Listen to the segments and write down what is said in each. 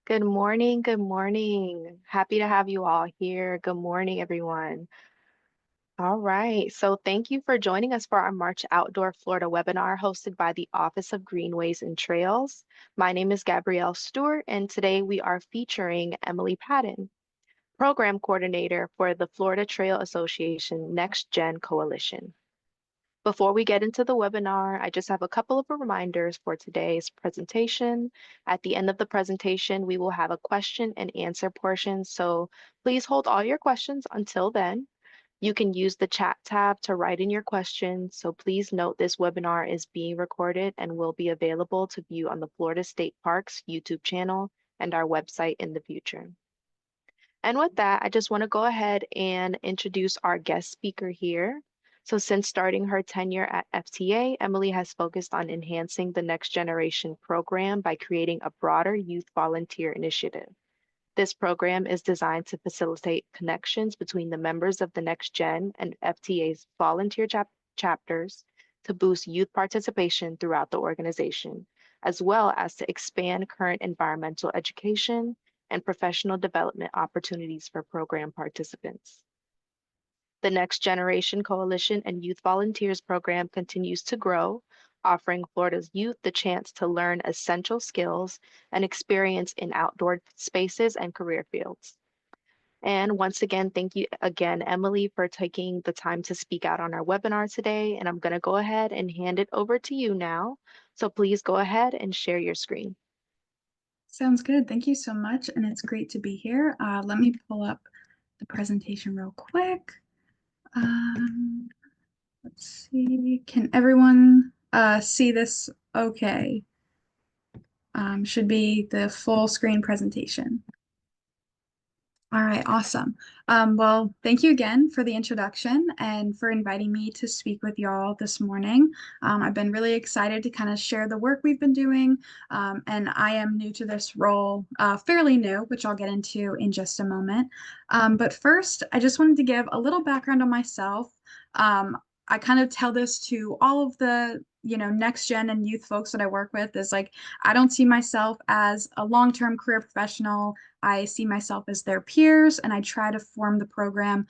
Good morning. Good morning. Happy to have you all here. Good morning, everyone. All right. So, thank you for joining us for our March Outdoor Florida webinar hosted by the Office of Greenways and Trails. My name is Gabrielle Stewart, and today we are featuring Emily Padden, Program Coordinator for the Florida Trail Association Next Gen Coalition. Before we get into the webinar, I just have a couple of reminders for today's presentation. At the end of the presentation, we will have a question and answer portion, so please hold all your questions until then. You can use the chat tab to write in your questions, so please note this webinar is being recorded and will be available to view on the Florida State Parks YouTube channel and our website in the future. And with that, I just want to go ahead and introduce our guest speaker here. So since starting her tenure at FTA, Emily has focused on enhancing the Next Generation program by creating a broader youth volunteer initiative. This program is designed to facilitate connections between the members of the Next Gen and FTA's volunteer chapters to boost youth participation throughout the organization, as well as to expand current environmental education and professional development opportunities for program participants. The Next Generation Coalition and Youth Volunteers program continues to grow, offering Florida's youth the chance to learn essential skills and experience in outdoor spaces and career fields. And once again, thank you again, Emily, for taking the time to speak out on our webinar today. And I'm going to go ahead and hand it over to you now. So please go ahead and share your screen. Sounds good. Thank you so much. And it's great to be here. Let me pull up the presentation real quick. Um, let's see. Can everyone see this okay? Should be the full screen presentation. All right, awesome. Well, thank you again for the introduction and for inviting me to speak with y'all this morning. I've been really excited to kind of share the work we've been doing, and I am new to this role, fairly new, which I'll get into in just a moment. But first, I just wanted to give a little background on myself. I kind of tell this to all of the next gen and youth folks that I work with is like, I don't see myself as a long-term career professional. I see myself as their peers, and I try to form the program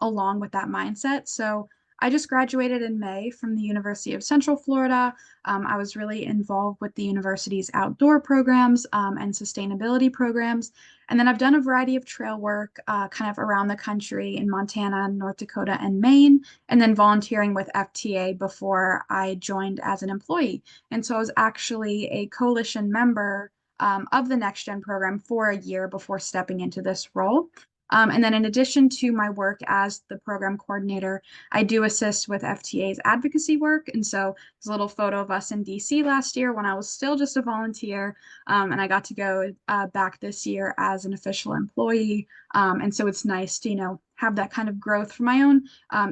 along with that mindset. So I just graduated in May from the University of Central Florida. I was really involved with the university's outdoor programs and sustainability programs. And then I've done a variety of trail work kind of around the country in Montana, North Dakota, and Maine, and then volunteering with FTA before I joined as an employee. And so I was actually a coalition member of the Next Gen program for a year before stepping into this role. And then in addition to my work as the program coordinator, I do assist with FTA's advocacy work. And so there's a little photo of us in DC last year when I was still just a volunteer. And I got to go back this year as an official employee. And so it's nice to, have that kind of growth from my own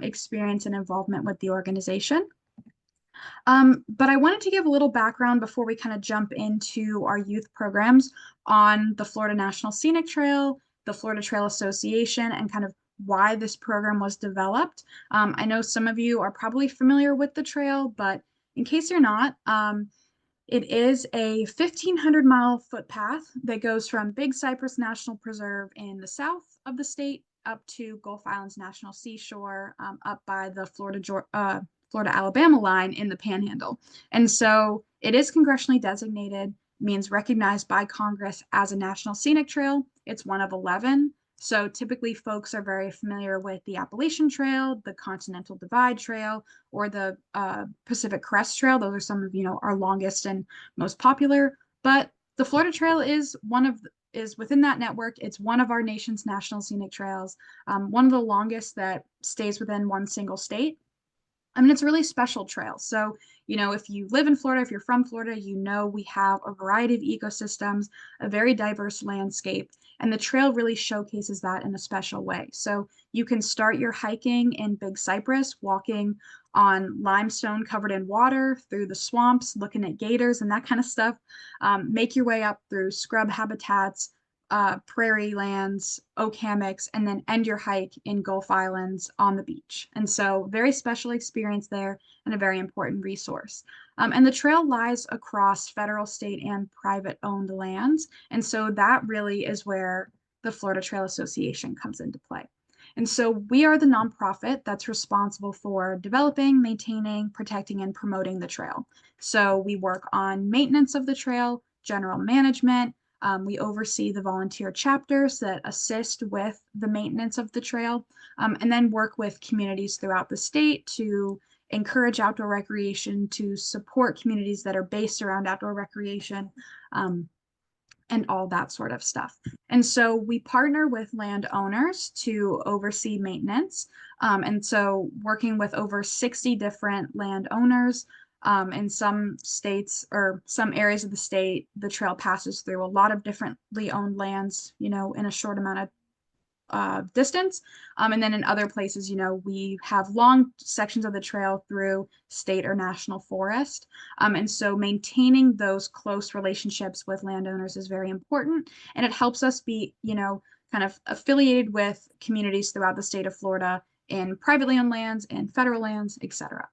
experience and involvement with the organization. But I wanted to give a little background before we kind of jump into our youth programs on the Florida National Scenic Trail, the Florida Trail Association, and kind of why this program was developed. I know some of you are probably familiar with the trail, but in case you're not, it is a 1,500-mile footpath that goes from Big Cypress National Preserve in the south of the state up to Gulf Islands National Seashore, up by the Florida-Alabama line in the Panhandle. And so it is congressionally designated, means recognized by Congress as a national scenic trail. It's one of 11. So typically folks are very familiar with the Appalachian Trail, the Continental Divide Trail, or the Pacific Crest Trail. Those are some of, our longest and most popular. But the Florida Trail is within that network. It's one of our nation's national scenic trails, one of the longest that stays within one single state. I mean, it's a really special trail. So, if you live in Florida, if you're from Florida, we have a variety of ecosystems, a very diverse landscape, and the trail really showcases that in a special way. So you can start your hiking in Big Cypress, walking on limestone covered in water through the swamps, looking at gators and that kind of stuff. Make your way up through scrub habitats, prairie lands, oak hammocks, and then end your hike in Gulf Islands on the beach. And so, very special experience there and a very important resource. And the trail lies across federal, state, and private owned lands. And so, that really is where the Florida Trail Association comes into play. And so, we are the nonprofit that's responsible for developing, maintaining, protecting, and promoting the trail. So, we work on maintenance of the trail, general management, we oversee the volunteer chapters that assist with the maintenance of the trail, and then work with communities throughout the state to encourage outdoor recreation, to support communities that are based around outdoor recreation, um, and all that sort of stuff. And so we partner with landowners to oversee maintenance. And so working with over 60 different landowners, in some states or some areas of the state, the trail passes through a lot of differently owned lands, in a short amount of distance. And then in other places, we have long sections of the trail through state or national forest. And so maintaining those close relationships with landowners is very important. And it helps us be, kind of affiliated with communities throughout the state of Florida in privately owned lands and federal lands, etc.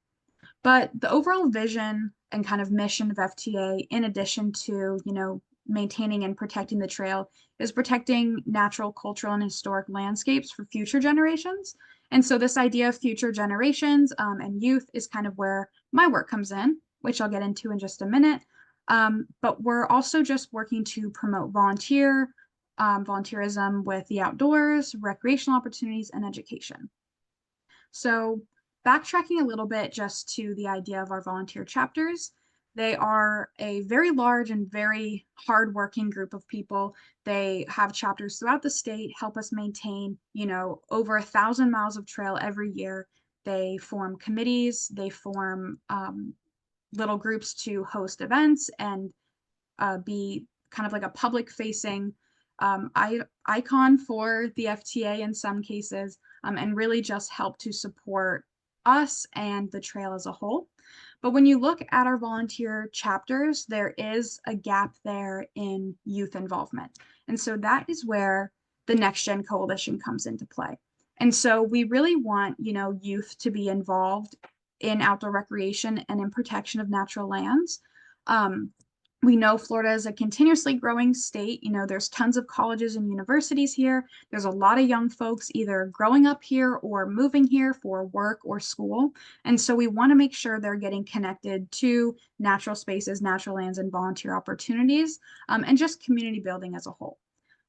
But the overall vision and kind of mission of FTA, in addition to, maintaining and protecting the trail, is protecting natural, cultural, and historic landscapes for future generations. And so this idea of future generations and youth is kind of where my work comes in, which I'll get into in just a minute. But we're also just working to promote volunteerism with the outdoors, recreational opportunities, and education. So, backtracking a little bit just to the idea of our volunteer chapters, they are a very large and very hardworking group of people. They have chapters throughout the state, help us maintain, over 1,000 miles of trail every year. They form committees, they form little groups to host events and be kind of like a public facing icon for the FTA in some cases, and really just help to support us and the trail as a whole. But when you look at our volunteer chapters, there is a gap there in youth involvement. And so that is where the Next Gen Coalition comes into play. And so we really want, youth to be involved in outdoor recreation and in protection of natural lands. Um, we know Florida is a continuously growing state. There's tons of colleges and universities here. There's a lot of young folks either growing up here or moving here for work or school. And so we want to make sure they're getting connected to natural spaces, natural lands, and volunteer opportunities, and just community building as a whole.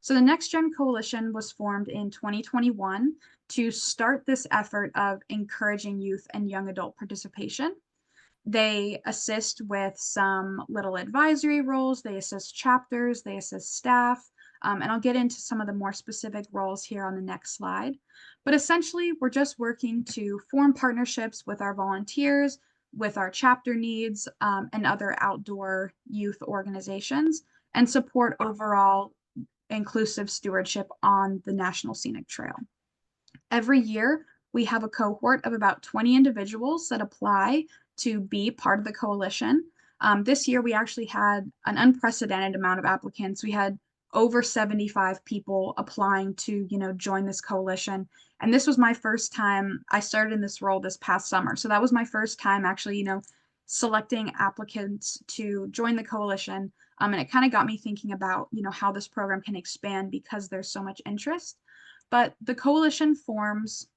So the Next Gen Coalition was formed in 2021 to start this effort of encouraging youth and young adult participation. They assist with some little advisory roles, they assist chapters, they assist staff, and I'll get into some of the more specific roles here on the next slide. But essentially, we're just working to form partnerships with our volunteers, with our chapter needs, and other outdoor youth organizations, and support overall inclusive stewardship on the National Scenic Trail. Every year, we have a cohort of about 20 individuals that apply to be part of the coalition. This year, we actually had an unprecedented amount of applicants. We had over 75 people applying to, join this coalition. And this was my first time. I started in this role this past summer. So that was my first time actually, selecting applicants to join the coalition. And it kind of got me thinking about, how this program can expand because there's so much interest. But the coalition forms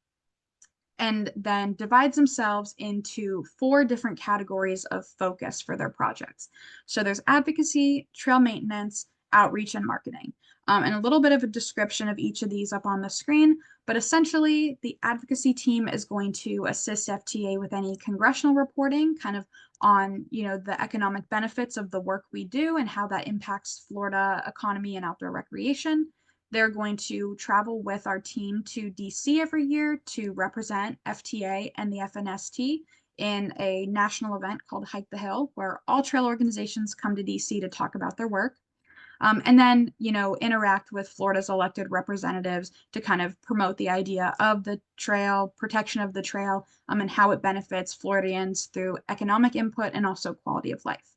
and then divides themselves into 4 different categories of focus for their projects. So there's advocacy, trail maintenance, outreach, and marketing. And a little bit of a description of each of these up on the screen, but essentially the advocacy team is going to assist FTA with any congressional reporting, kind of on, the economic benefits of the work we do and how that impacts Florida economy and outdoor recreation. They're going to travel with our team to DC every year to represent FTA and the FNST in a national event called Hike the Hill, where all trail organizations come to DC to talk about their work. And then, interact with Florida's elected representatives to kind of promote the idea of the trail, protection of the trail, and how it benefits Floridians through economic input and also quality of life.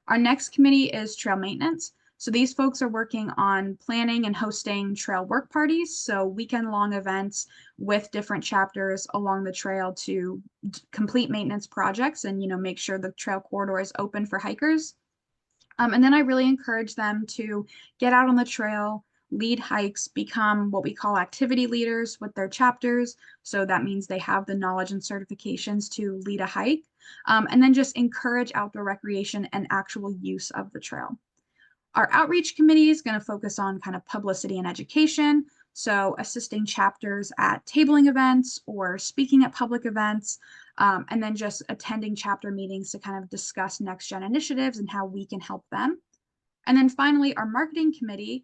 Our next committee is trail maintenance. So these folks are working on planning and hosting trail work parties, so weekend long events with different chapters along the trail to complete maintenance projects and make sure the trail corridor is open for hikers. And then I really encourage them to get out on the trail, lead hikes, become what we call activity leaders with their chapters. So that means they have the knowledge and certifications to lead a hike. And then just encourage outdoor recreation and actual use of the trail. Our outreach committee is going to focus on kind of publicity and education. So assisting chapters at tabling events or speaking at public events, and then just attending chapter meetings to kind of discuss next gen initiatives and how we can help them. And then finally, our marketing committee,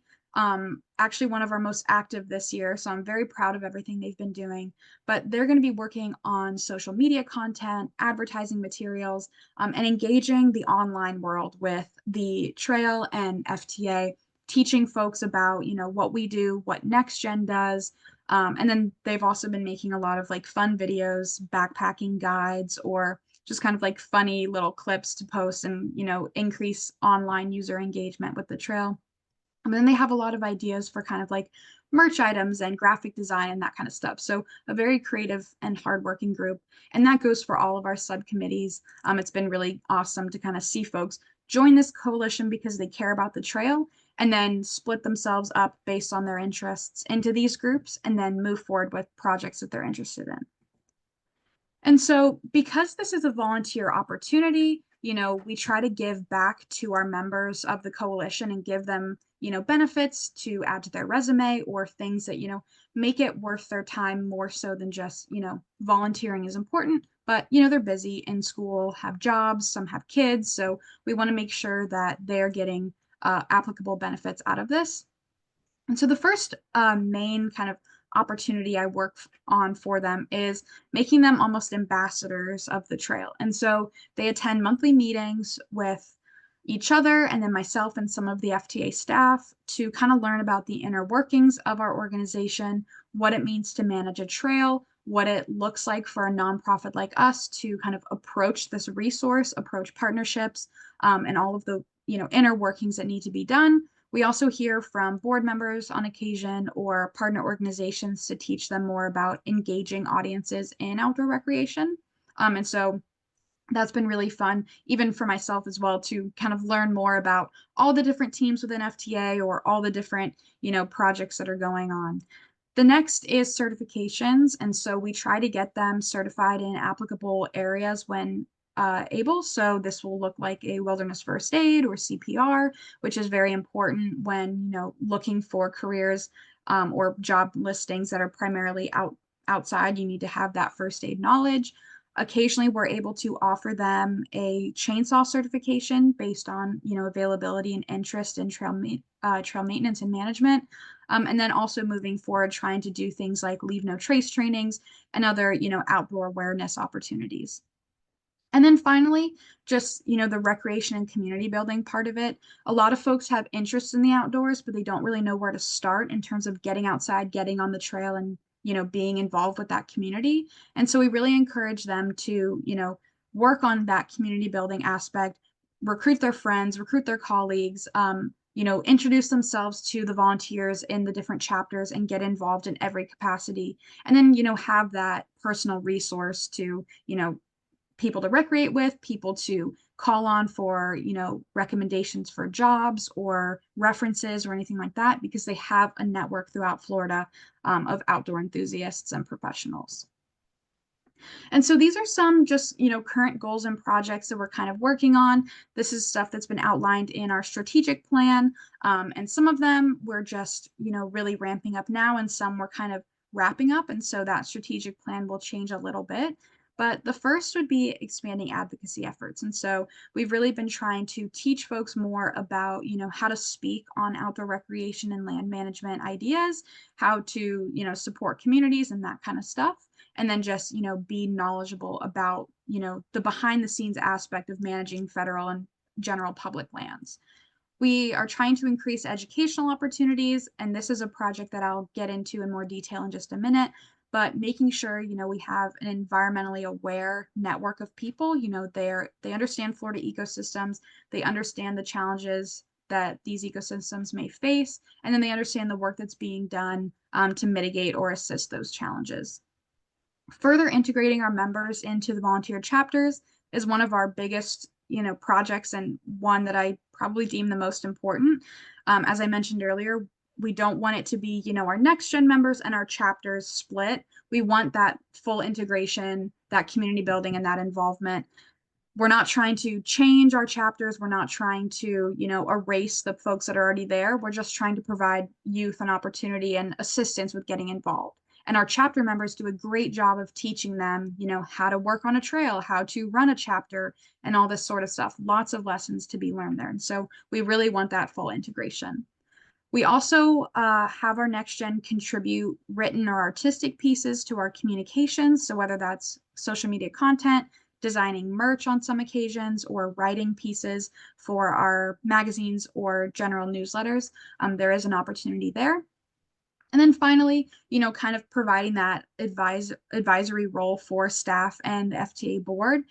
actually one of our most active this year. So I'm very proud of everything they've been doing. But they're going to be working on social media content, advertising materials, and engaging the online world with the trail and FTA, teaching folks about, what we do, what Next Gen does. And then they've also been making a lot of like fun videos, backpacking guides, or just kind of like funny little clips to post and increase online user engagement with the trail. And then they have a lot of ideas for kind of like merch items and graphic design and that kind of stuff. So a very creative and hardworking group. And that goes for all of our subcommittees. It's been really awesome to kind of see folks join this coalition because they care about the trail and then split themselves up based on their interests into these groups and then move forward with projects that they're interested in. And so, because this is a volunteer opportunity, we try to give back to our members of the coalition and give them, benefits to add to their resume or things that, make it worth their time more so than just, volunteering is important. But, they're busy in school, have jobs, some have kids. So, we want to make sure that they're getting applicable benefits out of this. And so the first main kind of opportunity I work on for them is making them almost ambassadors of the trail. And so they attend monthly meetings with each other and then myself and some of the FTA staff to kind of learn about the inner workings of our organization, what it means to manage a trail, what it looks like for a nonprofit like us to kind of approach this resource, approach partnerships, and all of the inner workings that need to be done. We also hear from board members on occasion or partner organizations to teach them more about engaging audiences in outdoor recreation. And so that's been really fun, even for myself as well, to kind of learn more about all the different teams within FTA or all the different, projects that are going on. The next is certifications. And so we try to get them certified in applicable areas when able. So this will look like a wilderness first aid or CPR, which is very important when, looking for careers or job listings that are primarily outside. You need to have that first aid knowledge. Occasionally, we're able to offer them a chainsaw certification based on, availability and interest in trail maintenance and management. And then also moving forward, trying to do things like leave no trace trainings and other, outdoor awareness opportunities. And then finally, just, the recreation and community building part of it. A lot of folks have interest in the outdoors, but they don't really know where to start in terms of getting outside, getting on the trail and, being involved with that community. And so we really encourage them to, work on that community building aspect, recruit their friends, recruit their colleagues, introduce themselves to the volunteers in the different chapters and get involved in every capacity. And then, have that personal resource to, people to recreate with, people to call on for, recommendations for jobs or references or anything like that, because they have a network throughout Florida of outdoor enthusiasts and professionals. And so these are some just, current goals and projects that we're kind of working on. This is stuff that's been outlined in our strategic plan. And some of them we're just, really ramping up now, and some we're kind of wrapping up. And so that strategic plan will change a little bit. But the first would be expanding advocacy efforts. And so we've really been trying to teach folks more about, how to speak on outdoor recreation and land management ideas, how to, support communities and that kind of stuff. And then just, be knowledgeable about, the behind the scenes aspect of managing federal and general public lands. We are trying to increase educational opportunities, and this is a project that I'll get into in more detail in just a minute, but making sure, we have an environmentally aware network of people, they understand Florida ecosystems, they understand the challenges that these ecosystems may face, and then they understand the work that's being done to mitigate or assist those challenges. Further integrating our members into the volunteer chapters is one of our biggest, projects, and one that I probably deem the most important. As I mentioned earlier, we don't want it to be, our next gen members and our chapters split. We want that full integration, that community building, and that involvement. We're not trying to change our chapters. We're not trying to, erase the folks that are already there. We're just trying to provide youth an opportunity and assistance with getting involved. And our chapter members do a great job of teaching them, how to work on a trail, how to run a chapter, and all this sort of stuff. Lots of lessons to be learned there. And so we really want that full integration. We also have our next gen contribute written or artistic pieces to our communications. So whether that's social media content, designing merch on some occasions, or writing pieces for our magazines or general newsletters, there is an opportunity there. And then finally, kind of providing that advisory role for staff and the FTA board.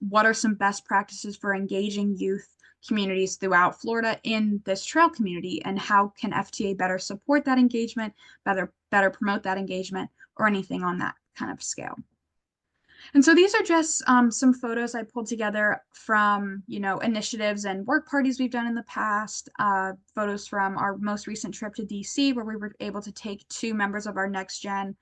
What are some best practices for engaging youth communities throughout Florida in this trail community, and how can FTA better support that engagement, better promote that engagement, or anything on that kind of scale. And so these are just some photos I pulled together from, initiatives and work parties we've done in the past, photos from our most recent trip to DC, where we were able to take 2 members of our next gen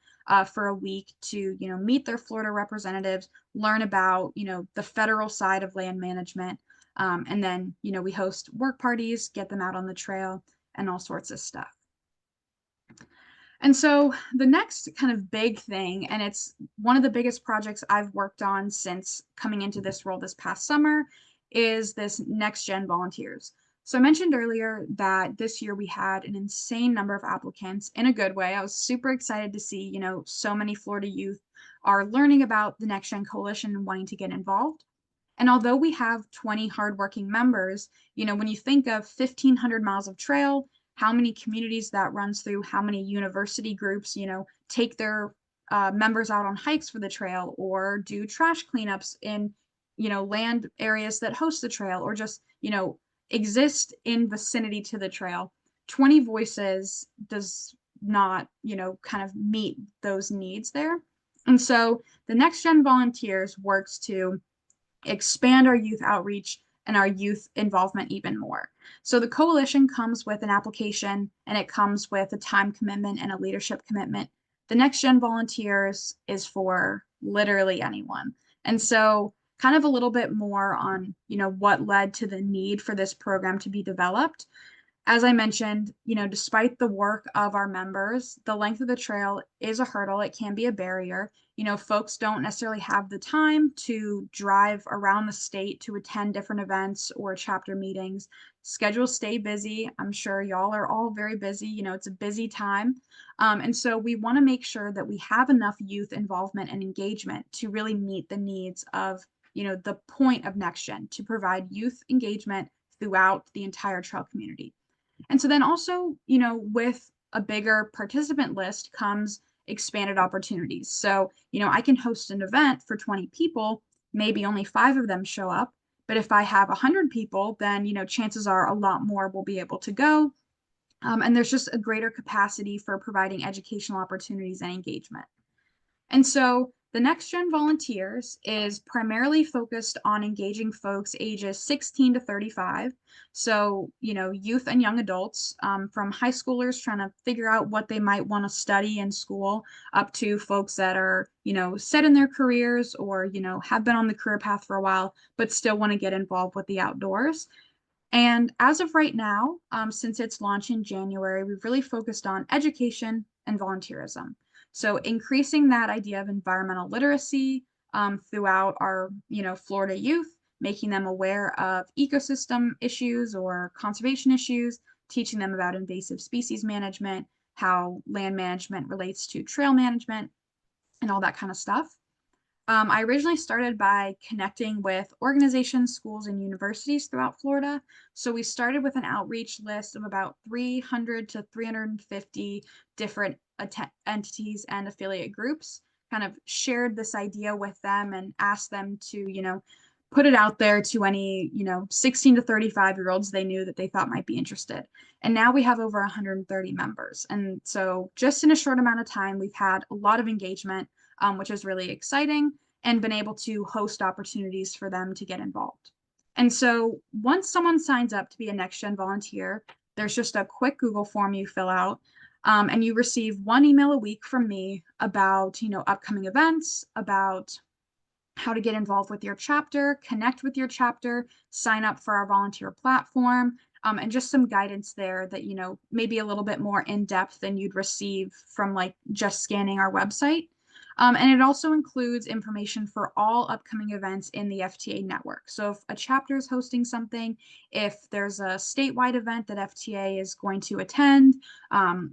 for a week to, meet their Florida representatives, learn about, the federal side of land management. And then, we host work parties, get them out on the trail, and all sorts of stuff. And so the next kind of big thing, and it's one of the biggest projects I've worked on since coming into this role this past summer, is this next gen volunteers. So I mentioned earlier that this year we had an insane number of applicants in a good way. I was super excited to see, so many Florida youth are learning about the Next Gen Coalition and wanting to get involved. And although we have 20 hardworking members, when you think of 1,500 miles of trail, how many communities that runs through, how many university groups, take their members out on hikes for the trail, or do trash cleanups in, land areas that host the trail, or just, exist in vicinity to the trail. 20 voices does not, kind of meet those needs there. And so the Next Gen Volunteers works to expand our youth outreach and our youth involvement even more. So the coalition comes with an application, and it comes with a time commitment and a leadership commitment. The Next Gen Volunteers is for literally anyone. And so kind of a little bit more on, what led to the need for this program to be developed. As I mentioned, despite the work of our members, the length of the trail is a hurdle. It can be a barrier. Folks don't necessarily have the time to drive around the state to attend different events or chapter meetings. Schedules stay busy. I'm sure y'all are all very busy. It's a busy time. And so we want to make sure that we have enough youth involvement and engagement to really meet the needs of, the point of Next Gen, to provide youth engagement throughout the entire trail community. And so then also, with a bigger participant list comes expanded opportunities. So, I can host an event for 20 people, maybe only 5 of them show up. But if I have 100 people, then, chances are a lot more will be able to go. And there's just a greater capacity for providing educational opportunities and engagement. And so the Next Gen Volunteers is primarily focused on engaging folks ages 16 to 35. So, youth and young adults, from high schoolers trying to figure out what they might want to study in school, up to folks that are, set in their careers, or, have been on the career path for a while, but still want to get involved with the outdoors. And as of right now, since its launch in January, we've really focused on education and volunteerism. So increasing that idea of environmental literacy throughout our, Florida youth, making them aware of ecosystem issues or conservation issues, teaching them about invasive species management, how land management relates to trail management, and all that kind of stuff. I originally started by connecting with organizations, schools, and universities throughout Florida. So we started with an outreach list of about 300 to 350 different entities and affiliate groups, kind of shared this idea with them and asked them to, put it out there to any, 16 to 35-year-olds they knew that they thought might be interested. And now we have over 130 members. And so just in a short amount of time, we've had a lot of engagement, which is really exciting, and been able to host opportunities for them to get involved. And so once someone signs up to be a Next Gen volunteer, there's just a quick Google form you fill out, and you receive one email a week from me about, upcoming events, about how to get involved with your chapter, connect with your chapter, sign up for our volunteer platform, and just some guidance there that, maybe a little bit more in depth than you'd receive from like just scanning our website. And it also includes information for all upcoming events in the FTA network. So if a chapter is hosting something, if there's a statewide event that FTA is going to attend,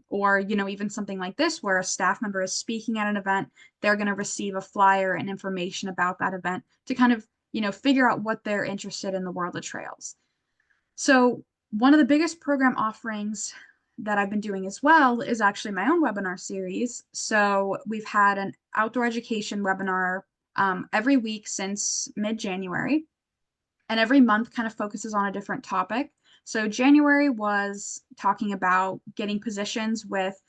or even something like this where a staff member is speaking at an event, they're going to receive a flyer and information about that event to kind of figure out what they're interested in the world of trails. So one of the biggest program offerings that I've been doing as well is actually my own webinar series. So we've had an outdoor education webinar every week since mid-January, and every month kind of focuses on a different topic. So January was talking about getting positions with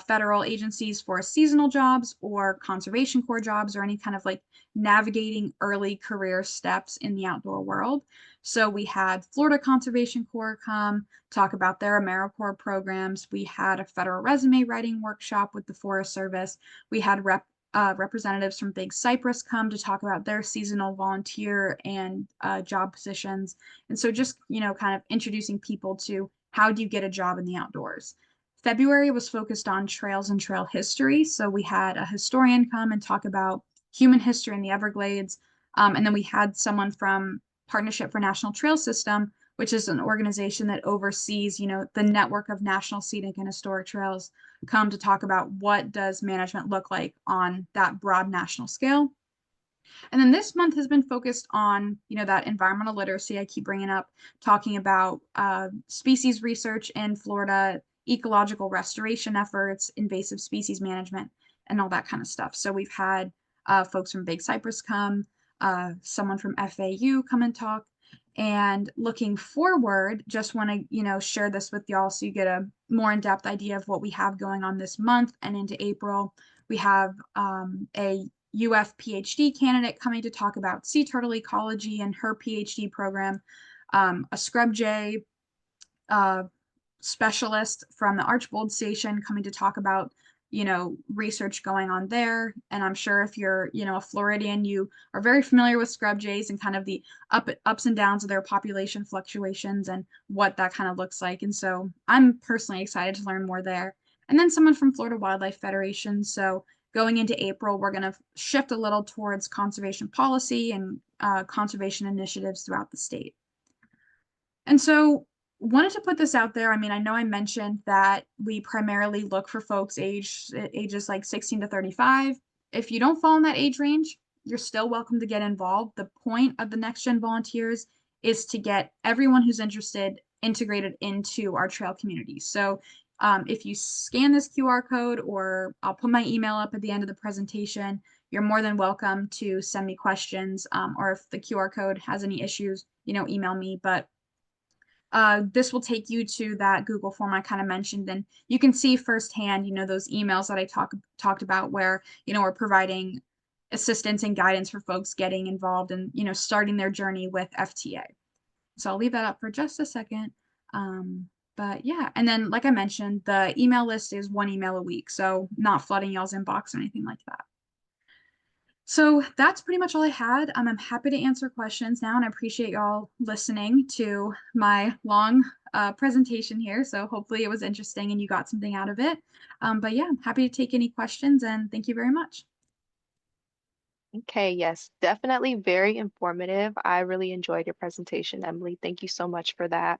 federal agencies for seasonal jobs or conservation corps jobs or any kind of like navigating early career steps in the outdoor world. So we had Florida Conservation Corps come talk about their AmeriCorps programs. We had a federal resume writing workshop with the Forest Service. We had representatives from Big Cypress come to talk about their seasonal volunteer and job positions. And so just, kind of introducing people to how do you get a job in the outdoors. February was focused on trails and trail history. So we had a historian come and talk about human history in the Everglades. And then we had someone from Partnership for National Trail System, which is an organization that oversees, the network of national scenic and historic trails, come to talk about what does management look like on that broad national scale. And then this month has been focused on, that environmental literacy I keep bringing up, talking about species research in Florida, ecological restoration efforts, invasive species management, and all that kind of stuff. So we've had folks from Big Cypress come, someone from FAU come and talk. And looking forward, just want to, share this with y'all so you get a more in-depth idea of what we have going on this month and into April. We have a UF PhD candidate coming to talk about sea turtle ecology and her PhD program, a scrub jay specialist from the Archbold Station coming to talk about, research going on there. And I'm sure if you're, a Floridian, you are very familiar with scrub jays and kind of the ups and downs of their population fluctuations and what that kind of looks like. And so I'm personally excited to learn more there. And then someone from Florida Wildlife Federation. So going into April, we're going to shift a little towards conservation policy and conservation initiatives throughout the state. And so wanted to put this out there. I mean, I know I mentioned that we primarily look for folks ages like 16 to 35. If you don't fall in that age range, you're still welcome to get involved. The point of the Next Gen volunteers is to get everyone who's interested integrated into our trail community. So if you scan this QR code, or I'll put my email up at the end of the presentation, you're more than welcome to send me questions, or if the QR code has any issues, email me. But this will take you to that Google form I kind of mentioned, and you can see firsthand, those emails that I talked about where, we're providing assistance and guidance for folks getting involved and, starting their journey with FTA. So I'll leave that up for just a second. But yeah, and then like I mentioned, the email list is one email a week, so not flooding y'all's inbox or anything like that. So that's pretty much all I had. I'm happy to answer questions now, and I appreciate y'all listening to my long presentation here. So hopefully it was interesting and you got something out of it. But yeah, I'm happy to take any questions, and thank you very much. Okay, yes, definitely very informative. I really enjoyed your presentation, Emily. Thank you so much for that.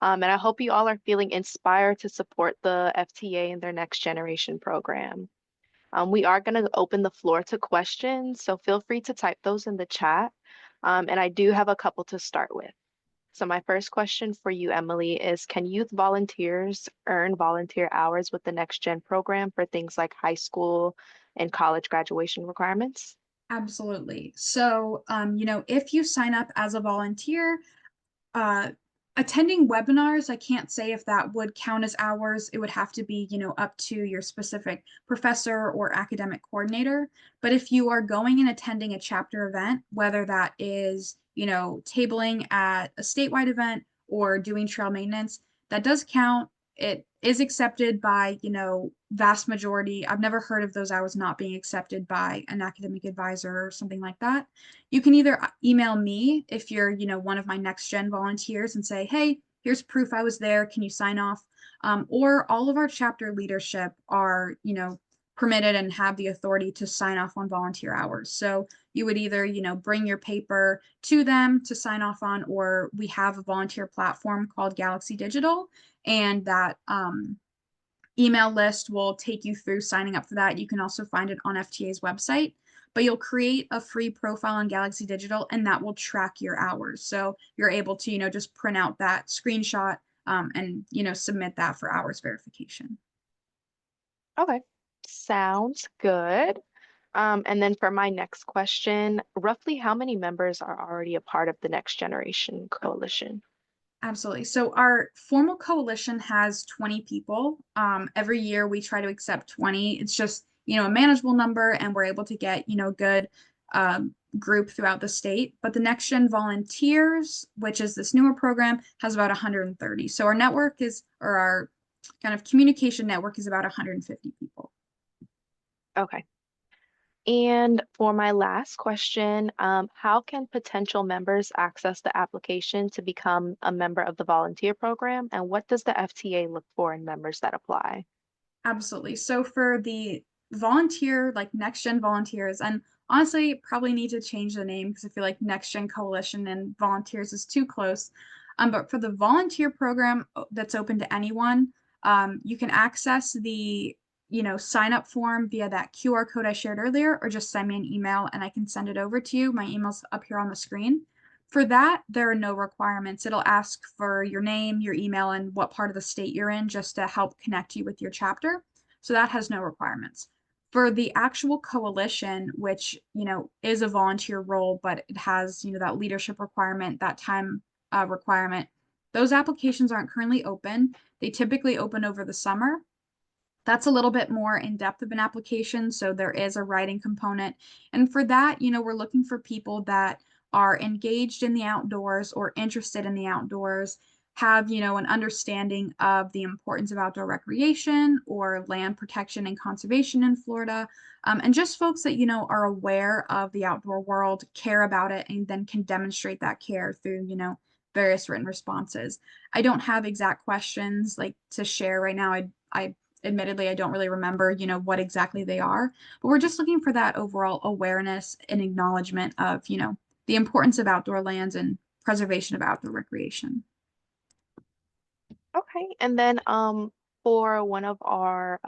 And I hope you all are feeling inspired to support the FTA and their next generation program. We are going to open the floor to questions, so feel free to type those in the chat. And I do have a couple to start with. So my first question for you, Emily, is can youth volunteers earn volunteer hours with the Next Gen program for things like high school and college graduation requirements? Absolutely. So, if you sign up as a volunteer, uh, attending webinars, I can't say if that would count as hours. It would have to be, up to your specific professor or academic coordinator. But if you are going and attending a chapter event, whether that is, tabling at a statewide event or doing trail maintenance, that does count. It is accepted by, vast majority. I've never heard of those hours not being accepted by an academic advisor or something like that. You can either email me if you're, one of my next gen volunteers and say, hey, here's proof I was there. Can you sign off? Or all of our chapter leadership are, permitted and have the authority to sign off on volunteer hours. So you would either, bring your paper to them to sign off on, or we have a volunteer platform called Galaxy Digital, and that email list will take you through signing up for that. You can also find it on FTA's website, but you'll create a free profile on Galaxy Digital and that will track your hours. So you're able to, just print out that screenshot and, submit that for hours verification. Okay, sounds good. And then for my next question, roughly how many members are already a part of the Next Generation Coalition? Absolutely. So our formal coalition has 20 people. Every year we try to accept 20. It's just, a manageable number and we're able to get, good group throughout the state. But the Next Gen Volunteers, which is this newer program, has about 130. So our network is, or our kind of communication network is about 150 people. Okay. And for my last question, how can potential members access the application to become a member of the volunteer program? And what does the FTA look for in members that apply? Absolutely. So for the volunteer, like Next Gen Volunteers, and honestly, probably need to change the name because I feel like Next Gen Coalition and Volunteers is too close. But for the volunteer program that's open to anyone, you can access the sign up form via that QR code I shared earlier, or just send me an email and I can send it over to you. My email's up here on the screen. For that, there are no requirements. It'll ask for your name, your email, and what part of the state you're in just to help connect you with your chapter. So that has no requirements. For the actual coalition, which, is a volunteer role, but it has, that leadership requirement, that time requirement, those applications aren't currently open. They typically open over the summer. That's a little bit more in depth of an application. So there is a writing component. And for that, we're looking for people that are engaged in the outdoors or interested in the outdoors, have, an understanding of the importance of outdoor recreation or land protection and conservation in Florida. And just folks that, are aware of the outdoor world, care about it, and then can demonstrate that care through, various written responses. I don't have exact questions like to share right now. I admittedly I don't really remember, what exactly they are, but we're just looking for that overall awareness and acknowledgement of, the importance of outdoor lands and preservation of outdoor recreation. Okay. And then for one of our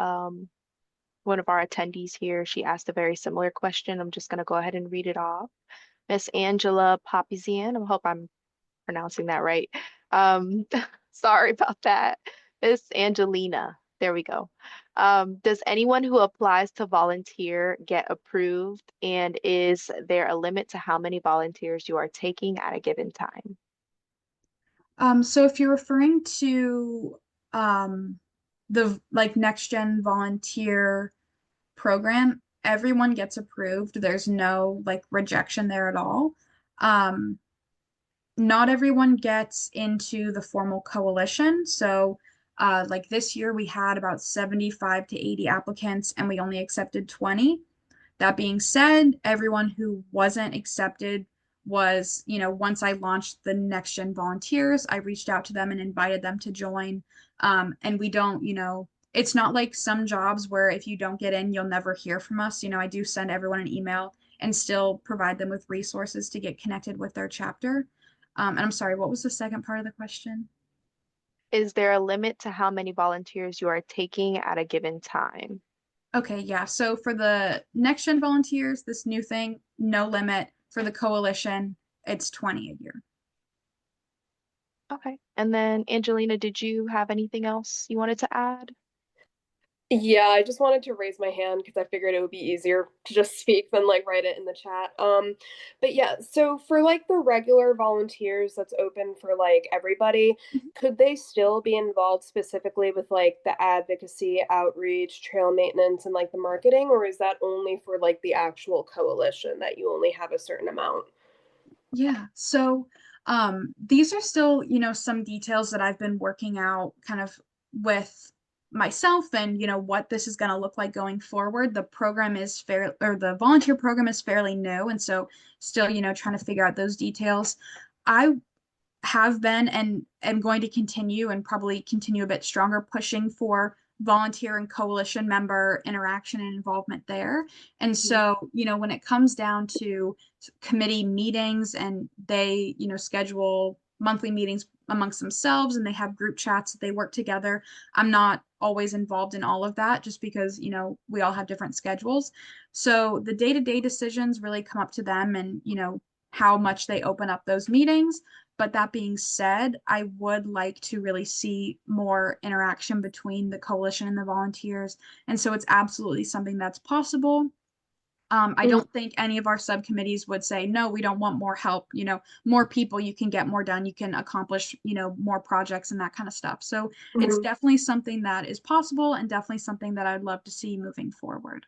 attendees here, she asked a very similar question. I'm just going to go ahead and read it off. Miss Angela Papazian, I hope I'm pronouncing that right. Um, sorry about that. Miss Angelina, there we go. Does anyone who applies to volunteer get approved? And is there a limit to how many volunteers you are taking at a given time? So if you're referring to um, the like next gen volunteer program, everyone gets approved. There's no like rejection there at all. Um, Not everyone gets into the formal coalition. So, like this year, we had about 75 to 80 applicants and we only accepted 20. That being said, everyone who wasn't accepted was, once I launched the Next Gen Volunteers, I reached out to them and invited them to join. And we don't, it's not like some jobs where if you don't get in, you'll never hear from us. I do send everyone an email and still provide them with resources to get connected with their chapter. And I'm sorry, what was the second part of the question? Is there a limit to how many volunteers you are taking at a given time? Okay, yeah. So for the next gen volunteers, this new thing, no limit. For the coalition, it's 20 a year. Okay. And then Angelina, did you have anything else you wanted to add? Yeah, I just wanted to raise my hand because I figured it would be easier to just speak than like write it in the chat. But yeah, so for like the regular volunteers that's open for like everybody, could they still be involved specifically with like the advocacy, outreach, trail maintenance, and like the marketing, or is that only for like the actual coalition that you only have a certain amount? Yeah. So these are still, some details that I've been working out kind of with myself and, what this is going to look like going forward. The program is fair, or the volunteer program is fairly new. And so still, trying to figure out those details. I have been and am going to continue and probably continue a bit stronger pushing for volunteer and coalition member interaction and involvement there. And Mhm. so, when it comes down to committee meetings and they, schedule monthly meetings amongst themselves and they have group chats that they work together, I'm not always involved in all of that just because, we all have different schedules. So the day-to-day decisions really come up to them and, how much they open up those meetings. But that being said, I would like to really see more interaction between the coalition and the volunteers. And so it's absolutely something that's possible. I Mhm. don't think any of our subcommittees would say, no, we don't want more help. More people, you can get more done, you can accomplish, more projects and that kind of stuff. So it's Mhm. definitely something that is possible and definitely something that I'd love to see moving forward.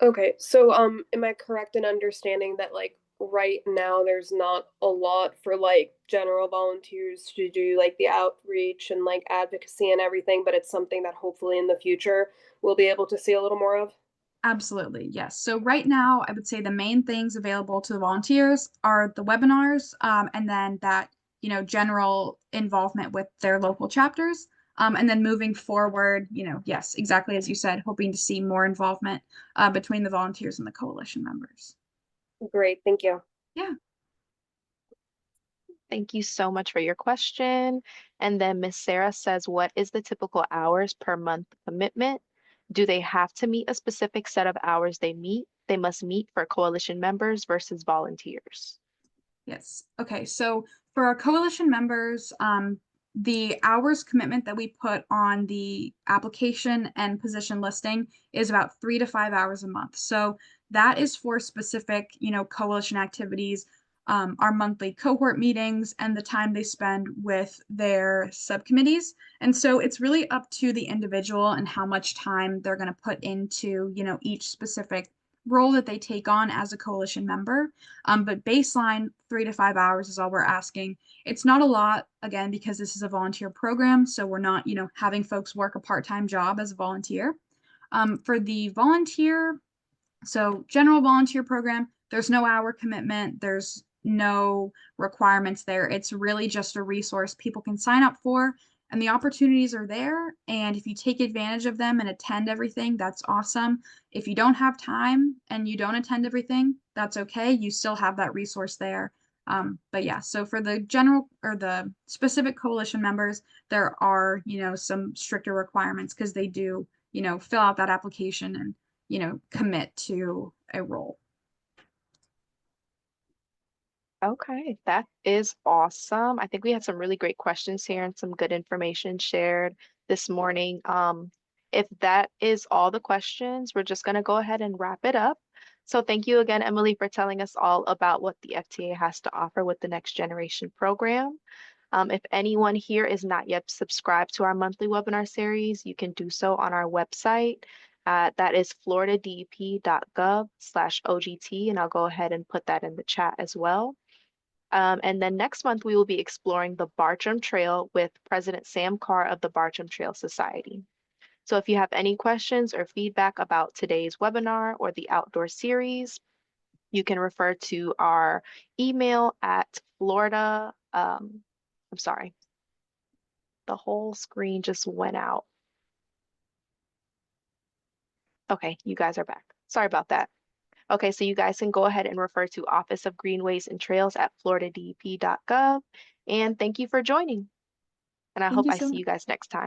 Okay, so am I correct in understanding that like right now there's not a lot for like general volunteers to do like the outreach and like advocacy and everything, but it's something that hopefully in the future we'll be able to see a little more of? Absolutely, yes. So right now, I would say the main things available to the volunteers are the webinars, and then that, general involvement with their local chapters. And then moving forward, yes, exactly as you said, hoping to see more involvement between the volunteers and the coalition members. Great, thank you. Yeah. Thank you so much for your question. And then Miss Sarah says, what is the typical hours per month commitment? Do they have to meet a specific set of hours they must meet for coalition members versus volunteers? Yes. Okay. So for our coalition members, the hours commitment that we put on the application and position listing is about 3 to 5 hours a month. So that is for specific, coalition activities, our monthly cohort meetings, and the time they spend with their subcommittees. And so it's really up to the individual and how much time they're going to put into, each specific role that they take on as a coalition member. But baseline 3 to 5 hours is all we're asking. It's not a lot, again, because this is a volunteer program. So we're not, having folks work a part-time job as a volunteer. For the volunteer, so general volunteer program, there's no hour commitment. There's no requirements there. It's really just a resource people can sign up for and the opportunities are there. And if you take advantage of them and attend everything, that's awesome. If you don't have time and you don't attend everything, that's okay. You still have that resource there. But yeah, so for the general or the specific coalition members, there are, some stricter requirements because they do, fill out that application and commit to a role. Okay, that is awesome. I think we had some really great questions here and some good information shared this morning. If that is all the questions, we're just going to go ahead and wrap it up. So thank you again, Emily, for telling us all about what the FTA has to offer with the Next Generation program. If anyone here is not yet subscribed to our monthly webinar series, you can do so on our website. That is floridadep.gov/OGT, and I'll go ahead and put that in the chat as well. And then next month, we will be exploring the Bartram Trail with President Sam Carr of the Bartram Trail Society. So if you have any questions or feedback about today's webinar or the outdoor series, you can refer to our email at Florida. I'm sorry, the whole screen just went out. Okay, you guys are back. Sorry about that. Okay, so you guys can go ahead and refer to Office of Greenways and Trails at floridadep.gov. And thank you for joining. And I Thank hope you I so see much. you guys next time.